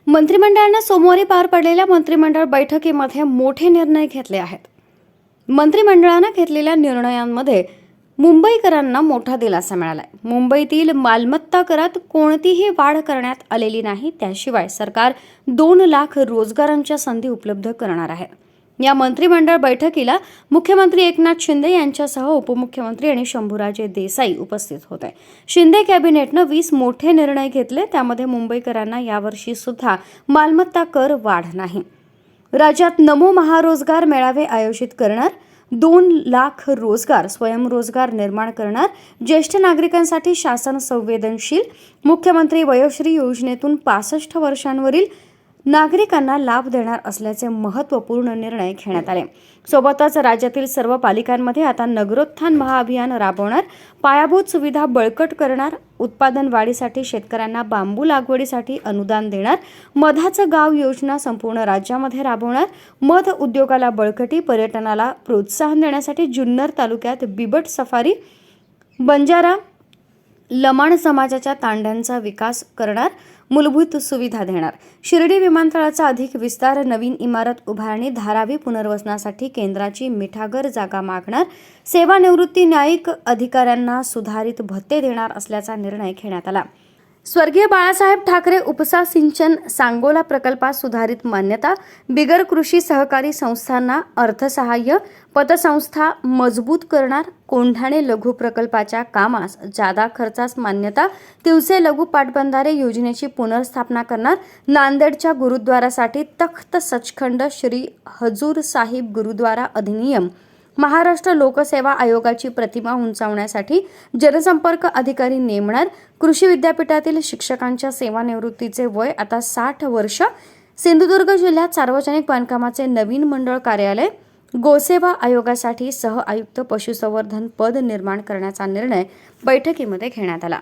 मंत्रिमंडळाने सोमवारी पार पडलेल्या मंत्रिमंडळ बैठकीमध्ये मोठे निर्णय घेतले आहेत. मंत्रिमंडळाने घेतलेल्या निर्णयांमध्ये मुंबईकरांना मोठा दिलासा मिळालाय. मुंबईतील मालमत्ता करात कोणतीही वाढ करण्यात आलेली नाही. त्याशिवाय सरकार 2 लाख रोजगारांच्या संधी उपलब्ध करणार आहे. या मंत्रिमंडळ बैठकीला मुख्यमंत्री एकनाथ शिंदे यांच्यासह उपमुख्यमंत्री आणि शंभूराजे देसाई उपस्थित होते. शिंदे कॅबिनेटने 20 मोठे निर्णय घेतले. त्यामध्ये मुंबईकरांना यावर्षी सुद्धा मालमत्ता कर वाढ नाही. राज्यात नमो महारोजगार मेळावे आयोजित करणार, 2 लाख रोजगार स्वयंरोजगार निर्माण करणार, ज्येष्ठ नागरिकांसाठी शासन संवेदनशील, मुख्यमंत्री वयोश्री योजनेतून 65 वर्षांवरील नागरिकांना लाभ देणार असल्याचे महत्त्वपूर्ण निर्णय घेण्यात आले. सोबतच राज्यातील सर्व पालिकांमध्ये आता नगरोत्थान महाअभियान राबवणार, पायाभूत सुविधा बळकट करणार, उत्पादन वाढीसाठी शेतकऱ्यांना बांबू लागवडीसाठी अनुदान देणार, मधाचं गाव योजना संपूर्ण राज्यामध्ये राबवणार, मध उद्योगाला बळकटी, पर्यटनाला प्रोत्साहन देण्यासाठी जुन्नर तालुक्यात बिबट सफारी, बंजारा लमाण समाजाच्या तांड्यांचा विकास करणार, मूलभूत सुविधा देणार, शिर्डी विमानतळाचा अधिक विस्तार, नवीन इमारत उभारणी, धारावी पुनर्वसनासाठी केंद्राची मिठागर जागा मागणार, सेवानिवृत्ती न्यायिक अधिकाऱ्यांना सुधारित भत्ते देणार असल्याचा निर्णय घेण्यात आला. स्वर्गीय बाळासाहेब ठाकरे उपसा सिंचन सांगोला प्रकल्पास सुधारित मान्यता, बिगर कृषी सहकारी संस्थांना अर्थसहाय्य, पतसंस्था मजबूत करणार, कोंढाणे लघु प्रकल्पाच्या कामास जादा खर्चास मान्यता, तिवसे लघु पाटबंधारे योजनेची पुनर्स्थापना करणार, नांदेडच्या गुरुद्वारासाठी तख्त सचखंड श्री हजूर साहिब गुरुद्वारा अधिनियम, महाराष्ट्र लोकसेवा आयोगाची प्रतिमा उंचावण्यासाठी जनसंपर्क अधिकारी नेमणार, कृषी विद्यापीठातील शिक्षकांच्या सेवानिवृत्तीचे वय आता 60 वर्ष, सिंधुदुर्ग जिल्ह्यात सार्वजनिक बांधकामाचे नवीन मंडळ कार्यालय, गोसेवा आयोगासाठी सह आयुक्त पशुसंवर्धन पद निर्माण करण्याचा निर्णय बैठकीमध्ये घेण्यात आला.